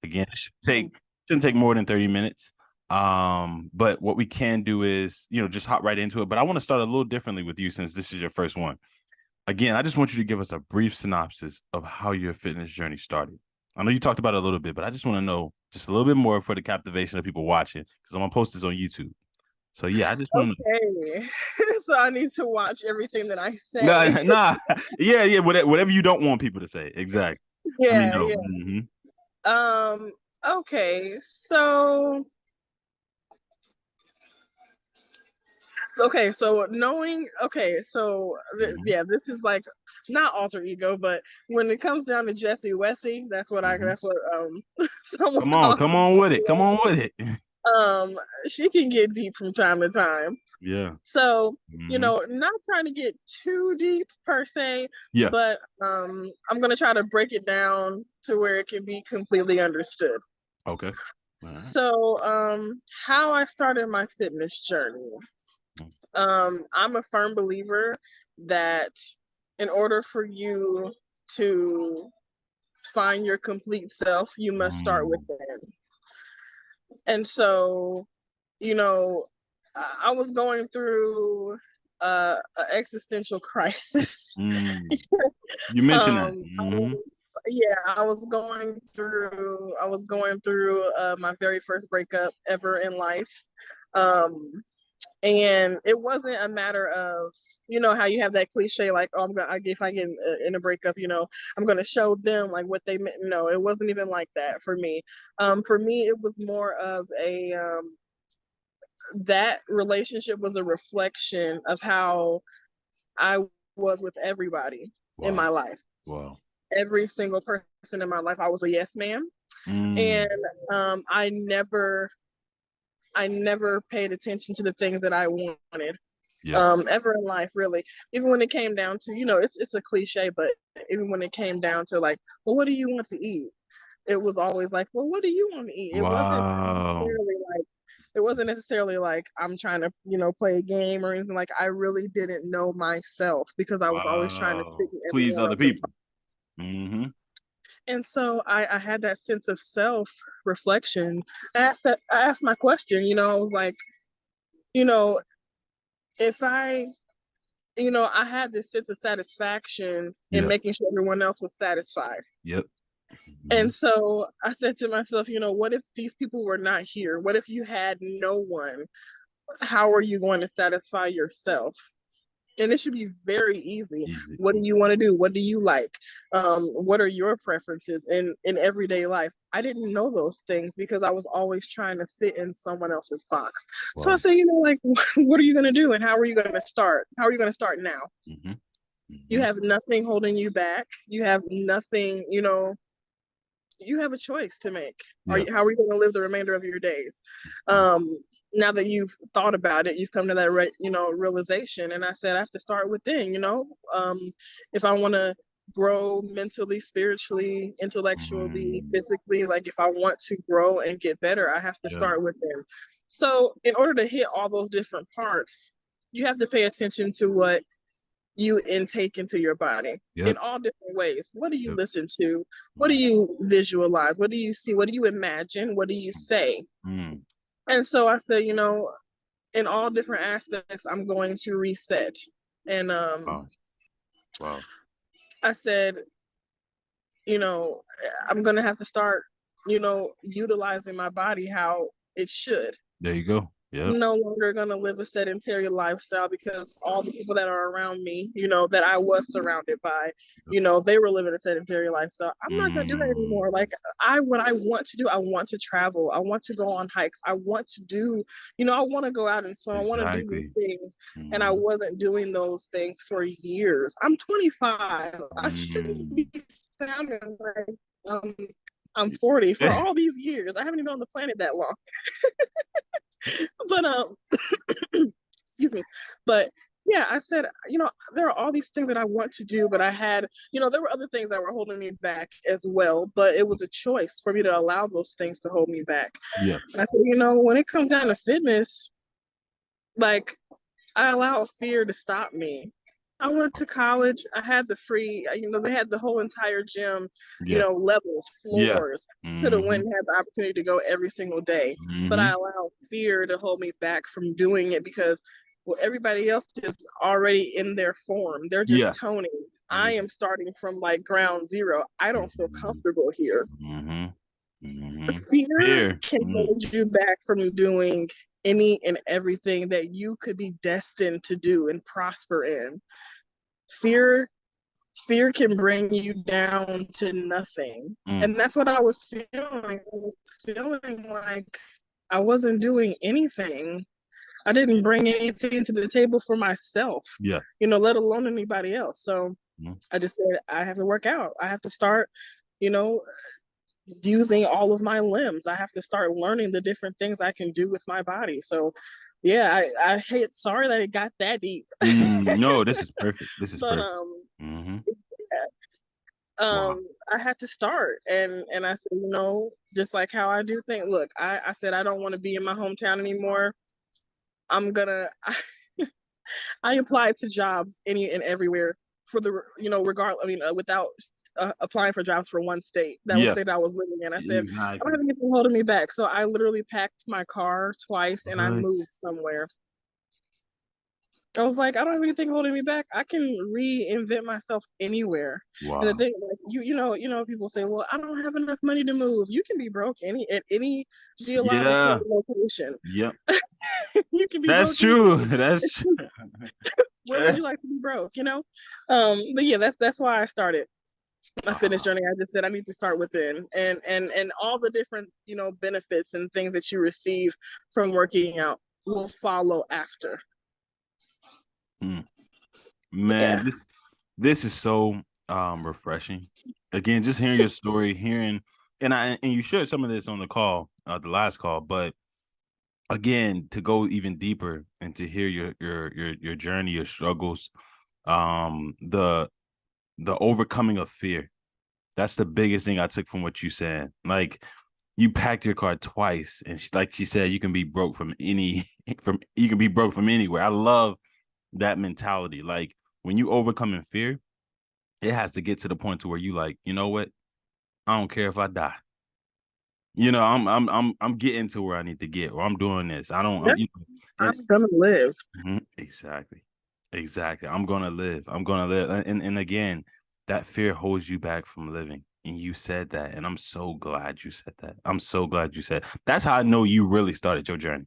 Again, it shouldn't take more than 30 minutes. But what we can do is, just hop right into it. But I want to start a little differently with you since this is your first one. Again, I just want you to give us a brief synopsis of how your fitness journey started. I know you talked about it a little bit, but I just want to know just a little bit more for the captivation of people watching because I'm gonna post this on YouTube. So yeah, I just want to Okay. So I need to watch everything that I say. know. Nah, yeah, whatever you don't want people to say. Exactly. I mean, Yeah, no. yeah. Um, okay. Hmm. Yeah, this is like not alter ego, but when it comes down to Jessie Wessie, Hmm. that's what someone calls Come me. on with it. Come on with it. Um, she can get deep from time to time. Yeah. So, Hmm. not trying to get too deep per se, Yeah. but I'm gonna try to break it down to where it can be completely understood. Okay. All right. So, how I started my fitness journey. I'm a firm believer that in order for you to find your complete self, you must start Mm. within. And so, you know, I was going through an existential crisis. Mm. You mentioned that. Hmm. I was going through my very first breakup ever in life. Um, and it wasn't a matter of how you have that cliche like, oh, if I get in a breakup, I'm gonna show them like what they meant. No, it wasn't even like that for me. For me it was more of a that relationship was a reflection of how I was with everybody in Wow. my life. Wow. Every single person in my life, I was a yes man. And Mm. um, I never, I never paid attention to the things that I wanted Yeah. ever in life, really. Even when it came down to, it's a cliche, but even when it came down to like, well, what do you want to eat? It was always like, well, what do you want to eat? Wow. It wasn't necessarily like I'm trying to, play a game or anything. Like I really didn't know myself because I was always trying to fit Wow. in Please everyone other else's people. Hmm. And so I had that sense of self reflection. I asked my question, I was like, you know, if I, I had this sense of satisfaction in Yeah. making sure everyone else was satisfied. Yep. And Hmm. so I said to myself, what if these people were not here? What if you had no one? How are you going to satisfy yourself? And it should be very easy. Easy. What do you want to do? What do you like? What are your preferences in everyday life? I didn't know those things because I was always trying to fit in someone else's box. So I Wow. say, like, what are you going to do, and how are you going to start? How are you going to start now? Hmm. You Hmm. have nothing holding you back. You have nothing. You have a choice to make. Yeah. How are you going to live the remainder of your days? Um, Now that you've thought about it, you've come to that realization. And I said I have to start within. If I want to grow mentally, spiritually, intellectually, Mm. physically, like if I want to grow and get better, I have to Yeah. start within. So in order to hit all those different parts, you have to pay attention to what you intake into your body in Yep. all different ways. What do you Yep. listen to? What do you visualize? What do you see? What do you imagine? What do you say? Mm. And so I said, in all different aspects, I'm going to reset. And Wow. Wow. I said, you know, I'm going to have to start, utilizing my body how it should. There you go. Yep. I'm no longer going to live a sedentary lifestyle because all the people that are around me, that I was surrounded by, they were living a sedentary lifestyle. I'm not going to do that Mm. anymore. Like what I want to do, I want to travel. I want to go on hikes. I want to do, I want to go out and swim. I want to do these Exactly. things. And I Mm. wasn't doing those things for years. I'm 25. I shouldn't be Mm. sounding like um, I'm 40 for all these years. I haven't even been on the planet that long. But excuse me. But yeah, I said, there are all these things that I want to do, but I had, there were other things that were holding me back as well. But it was a choice for me to allow those things to hold me back. Yeah. And I said, when it comes down to fitness, like I allow fear to stop me. I went to college. I had the free, they had the whole entire gym, Yeah. levels, Yeah. floors. Could have Mm-hmm. went and had the opportunity to go every single day, but I Mm-hmm. allowed fear to hold me back from doing it because, well, everybody else is already in their form. They're just Yeah. toning. I Yeah. am starting from like ground zero. I don't feel Mm-hmm. comfortable here. Mm-hmm. Mm-hmm. Fear Fear. can Mm. hold you back from doing any and everything that you could be destined to do and prosper in. Fear fear can bring you down to nothing. Mm. And that's what I was feeling. I was feeling like I wasn't doing anything. I didn't bring anything to the table for myself, Yeah. let alone anybody else. So Mm. I just said, I have to work out. I have to start, you know, using all of my limbs. I have to start learning the different things I can do with my body. So yeah, I hate sorry that it got that deep. No, this is perfect. This is But perfect. Mm-hmm. yeah, Wow. I had to start, and I said, just like how I do things. Look, I said I don't want to be in my hometown anymore. I'm gonna. I applied to jobs any and everywhere for the regard. I mean, without applying for jobs for one state. That was Yeah. the state I was living in. I said I don't Exactly. have anything holding me back, so I literally packed my car twice and I What? moved somewhere. I was like, I don't have anything holding me back. I can reinvent myself anywhere. And the Wow. thing, like people say, well, I don't have enough money to move. You can be broke at any geological Yeah. location. Yep. You can be That's broke true. anywhere. That's true. Where would you like to be broke? But yeah, that's why I started my fitness Wow. journey. I just said I need to start within, and all the different benefits and things that you receive from working out will follow after. Hmm. Man, Yeah. this is so refreshing. Again, just hearing your story, hearing and you shared some of this on the call, the last call, but again, to go even deeper and to hear your journey, your struggles, the overcoming of fear. That's the biggest thing I took from what you said. Like you packed your car twice, and like she said, you can be broke from you can be broke from anywhere. I love that mentality. Like when you overcome in fear, it has to get to the point to where you like, you know what? I don't care if I die. I'm getting to where I need to get, or I'm doing this. I don't. Yeah, And I'm gonna live. exactly, exactly. I'm gonna live. I'm gonna live. And again, that fear holds you back from living. And you said that, and I'm so glad you said that. I'm so glad you said. That's how I know you really started your journey.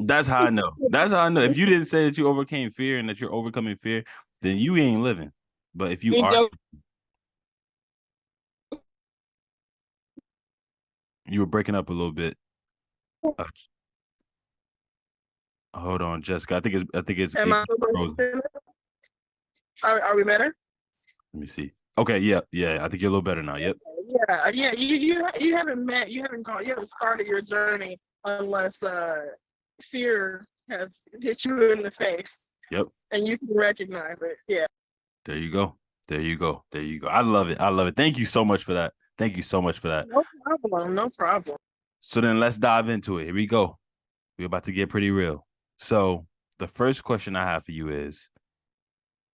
That's how I know. That's how I know. If you didn't say that you overcame fear and that you're overcoming fear, then you ain't living. But if you You are, know, you were breaking up a little bit. Uh, hold on, Jessica. I think it's am it I frozen. are we better? Let me see. Okay, yeah, yeah. I think you're a little better now. Yep, Yeah. You haven't you haven't started your journey unless fear has hit you in the face yep. and you can recognize it. Yeah. There you go. There you go. There you go. I love it. I love it. Thank you so much for that. Thank you so much for that. No problem. No problem. So then let's dive into it. Here we go. We're about to get pretty real. So the first question I have for you is,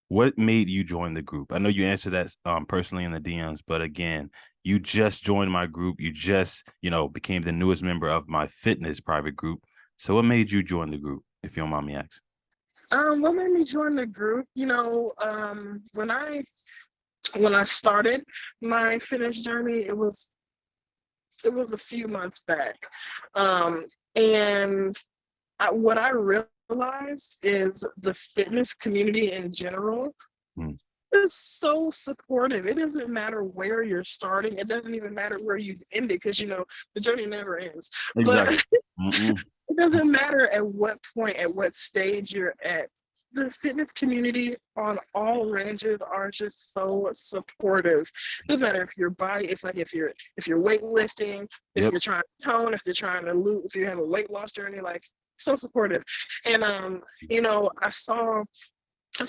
what made you join the group? I know you answered that personally in the DMs, but again, you just joined my group. You just, became the newest member of my fitness private group. So what made you join the group, if you don't mind me asking? What made me join the group? When I started my fitness journey, it was a few months back, and what I realized is the fitness community in general Hmm. is so supportive. It doesn't matter where you're starting. It doesn't even matter where you've ended because the journey never ends. But Exactly. Mm-mm. it doesn't matter at what point, at what stage you're at. The fitness community on all ranges are just so supportive. It doesn't matter if your body, it's like if you're weightlifting, if Yep. you're trying to tone, if you're trying to lose, if you have a weight loss journey, like so supportive. And I saw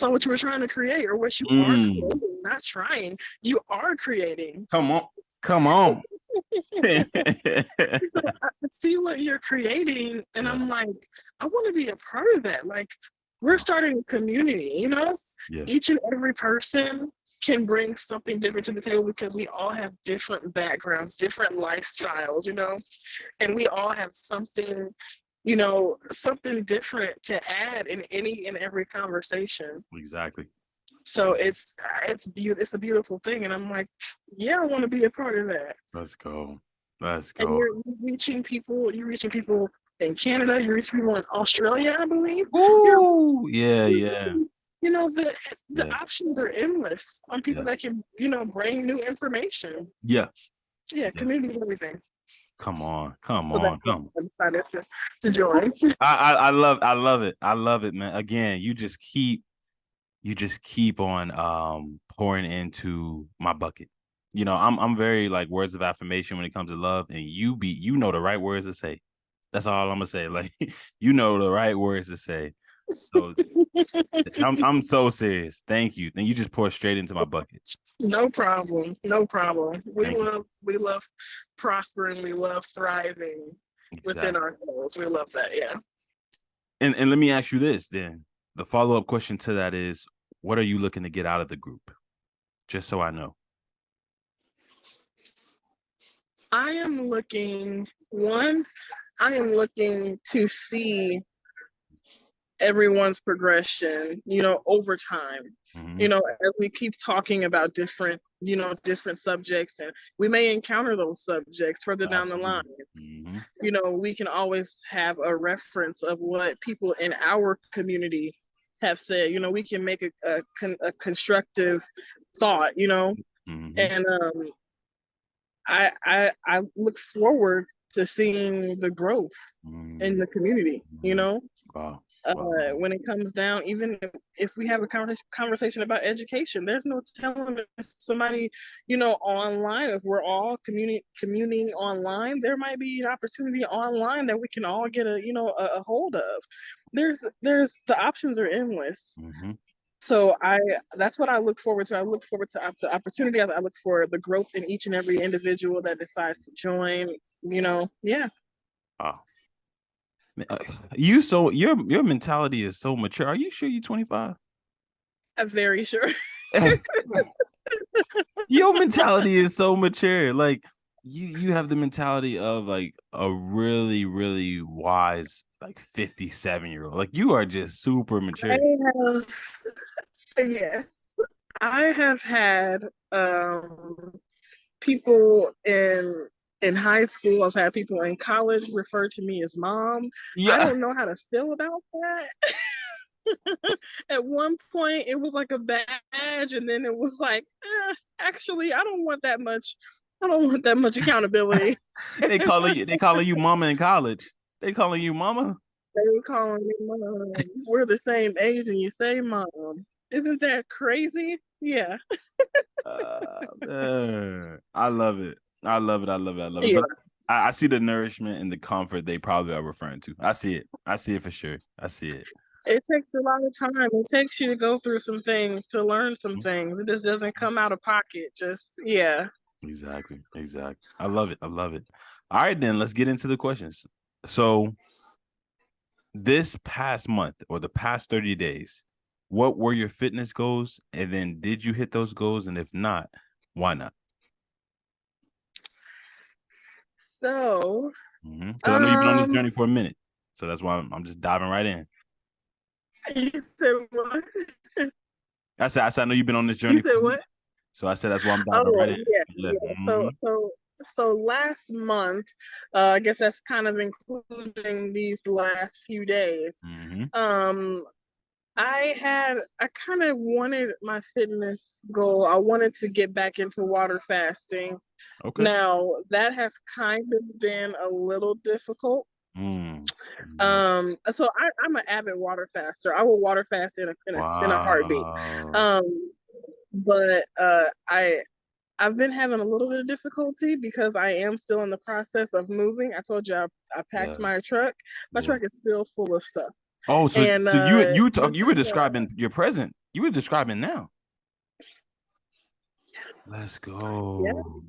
what you were trying to create or what you are Mm. creating, not trying. You are creating. Come on. Come on. So I see what you're creating, and Yeah. I'm like, I want to be a part of that. Like, we're starting a community, you know? Yeah, Each and every person can bring something different to the table because we all have different backgrounds, different lifestyles, you know? And we all have something, you know, something different to add in any and every conversation. exactly. So it's a beautiful thing, and I'm like, yeah, I want to be a part of that. Let's go. Let's And go. you're reaching people in Canada, you're reaching people in Australia, I believe. You're, Ooh, yeah, you're yeah, reaching, you know, the yeah, options are endless on people yeah, that can, you know, bring new information. yeah, Yeah, yeah. community is everything. Come on, come So that's on, why come. I decided to join. I love it. I love it, man. Again, you just keep on pouring into my bucket. You know, I'm very like words of affirmation when it comes to love, and you know the right words to say. That's all I'm gonna say. Like you know the right words to say. So I'm so serious. Thank you. Then you just pour straight into my bucket. No problem. No problem. Thank you. We love prospering. We love thriving within Exactly. our goals. We love that. Yeah. And let me ask you this then. The follow-up question to that is, what are you looking to get out of the group? Just so I know. I am looking one. I am looking to see everyone's progression, you know, over time. Mm-hmm. You know, as we keep talking about different, you know, different subjects, and we may encounter those subjects further down the line. Absolutely. Mm-hmm. You know, we can always have a reference of what people in our community have said. You know, we can make a constructive thought, you know, Mm-hmm. and I look forward to seeing the growth in Mm-hmm. the community, you Mm-hmm. know, Wow. Wow. when it comes down, even if we have a conversation about education, there's no telling if somebody, you know, online, if we're all communing online, there might be an opportunity online that we can all get a, you know, a hold of. There's the options are endless. Mm-hmm. So that's what I look forward to. I look forward to the opportunity as I look for the growth in each and every individual that decides to join, you know. Yeah. Wow. You so your mentality is so mature. Are you sure you're 25? I'm very sure. Your mentality is so mature. Like you have the mentality of like a really, really wise, like 57-year-old. Like you are just super I mature. have, yes, I have had people in high school. I've had people in college refer to me as mom. I Yeah. don't know how to feel about that. At one point, it was like a badge, and then it was like, actually, I don't want that much. I don't want that much accountability. They calling you mama in college. They calling you mama. They were calling me mom. We're the same age, and you say mom. Isn't that crazy? Yeah. Man. I love it. I love it. I love it. I love it. Yeah. But I see the nourishment and the comfort they probably are referring to. I see it. I see it for sure. I see it. It takes a lot of time. It takes you to go through some things, to learn some things. It just doesn't come out of pocket. Just, yeah. Exactly. Exactly. I love it. I love it. All right, then let's get into the questions. So this past month or the past 30 days, what were your fitness goals? And then did you hit those goals? And if not, why not? So, Because I know you've been on this um, journey for a minute. So that's why I'm just diving right in. you said what? I know you've been on this You journey for said a minute. what? So I said that's why I'm diving right Oh, in. yeah, Yeah. yeah. So last month, I guess that's kind of including these last few days. Mm-hmm. Um, I kind of wanted my fitness goal. I wanted to get back into water fasting. Okay. Now, that has kind of been a little difficult. Mm-hmm. So I'm an avid water faster. I will water fast in a heartbeat. Wow. Um, but I've been having a little bit of difficulty because I am still in the process of moving. I told you I packed Yeah. my truck. My Yeah. truck is still full of stuff. Oh, And you were describing your present. You were describing now. Let's yeah, go.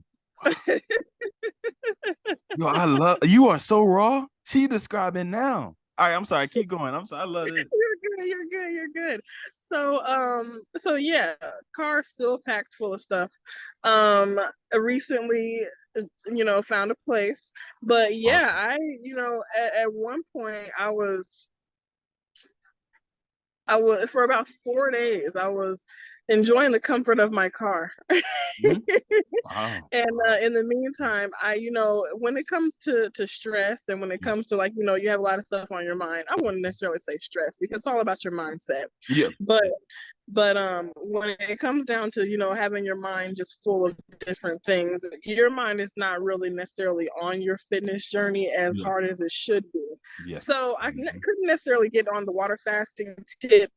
Yo, I love you are so raw. She describing now. All right, I'm sorry. Keep going. I'm sorry. I love this. You're good. So yeah, car still packed full of stuff. Recently, found a place, but yeah, Awesome. at one point I was for about 4 days. I was enjoying the comfort of my car. Mhm. Wow. And Wow. in the meantime, when it comes to stress and when it Yeah. comes to like, you have a lot of stuff on your mind. I wouldn't necessarily say stress because it's all about your mindset. Yeah. But Yeah. when it comes down to, having your mind just full of different things, your mind is not really necessarily on your fitness journey as Yeah. hard as it should be. Yeah. So I Mhm. couldn't necessarily get on the water fasting tip.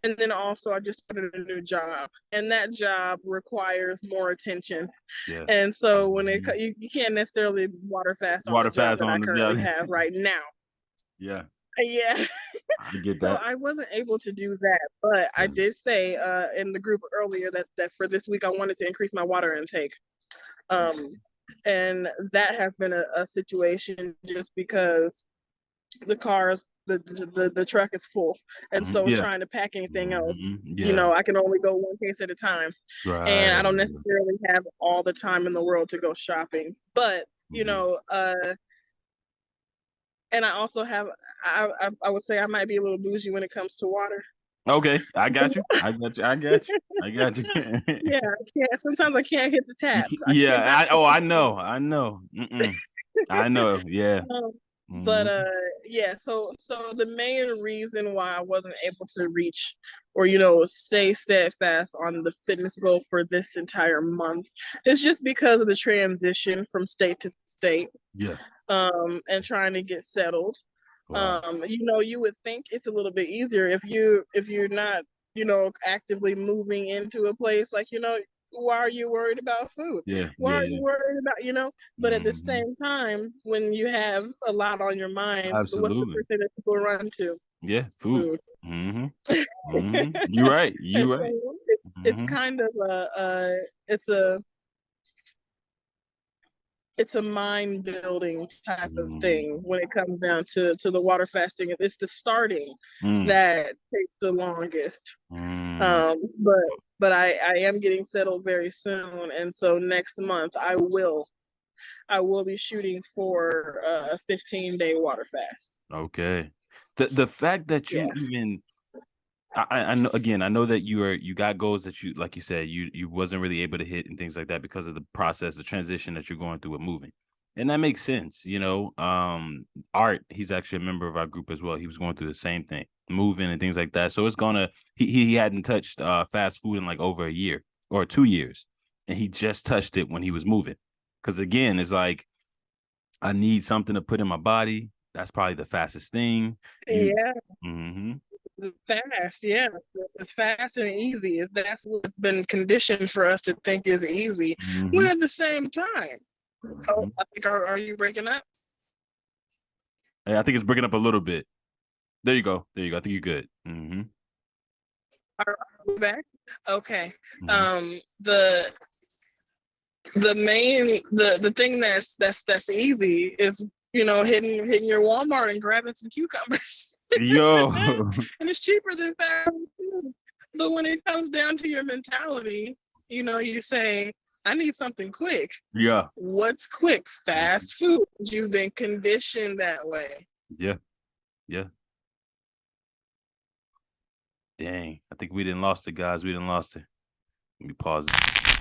And then also, I just started a new job, and that job requires more attention. Yeah. And so Mhm. you can't necessarily water fast on the Water job fast that I on the currently job. have right now. Yeah. Yeah. I get So that. I wasn't able to do that, but I Yeah. did say in the group earlier that for this week I wanted to increase my water intake. Um, and that has been a situation just because the truck is full, and Mhm. so Yeah. trying to pack anything else, Yeah. I can only go one case at a time, and I Right. don't necessarily have all the time in the world to go shopping. But Yeah. and I also have I would say I might be a little bougie when it comes to water. Okay. I got you. I got you. I got you. I got you. Yeah, I can't. Sometimes I can't hit the tap. I cannot Yeah. hit Oh, the I tap. know. I know. I know. Yeah. Um, but Mhm. yeah, so the main reason why I wasn't able to reach or stay steadfast on the fitness goal for this entire month is just because of the transition from state to state, Yeah. and trying to get settled. Wow. You would think it's a little bit easier if you're not, actively moving into a place, like, why are you worried about food? Yeah. Why Yeah. are Yeah. you worried about, but at the Mhm. same time, when you have a lot on your mind, what's the Absolutely. first thing that people run to? Yeah. Food. Food. Mhm. Mhm. You're right. And You're so right. it's Mhm. kind of it's a it's a mind building type of thing Mhm. when it comes down to the water fasting. It's the starting Mm. that takes the longest. Mm. But I am getting settled very soon, and so next month I will be shooting for a 15-day water fast. Okay. The fact that Yeah. you even I know, again, I know that you got goals that you, like you said, you wasn't really able to hit and things like that because of the process, the transition that you're going through with moving. And that makes sense, you know. Art, he's actually a member of our group as well. He was going through the same thing, moving and things like that. So it's gonna he hadn't touched fast food in like over a year or 2 years. And he just touched it when he was moving. Cause again, it's like I need something to put in my body. That's probably the fastest thing. You Yeah, hmm fast. Yeah, it's fast and easy. That's what's been conditioned for us to think is easy. When hmm at the same time, oh, hmm I think are you breaking up? Hey, I think it's breaking up a little bit. There you go. There you go. I think you're good. Are we back? Okay. Hmm The thing that's easy is, hitting your Walmart and grabbing some cucumbers. Yo, And it's cheaper than fast food. But when it comes down to your mentality, you say, I need something quick. yeah, What's quick? Mhm. Fast food. You've been conditioned that way. Yeah, yeah. Dang, I think we didn't lost it, guys. We didn't lost it. Let me pause it.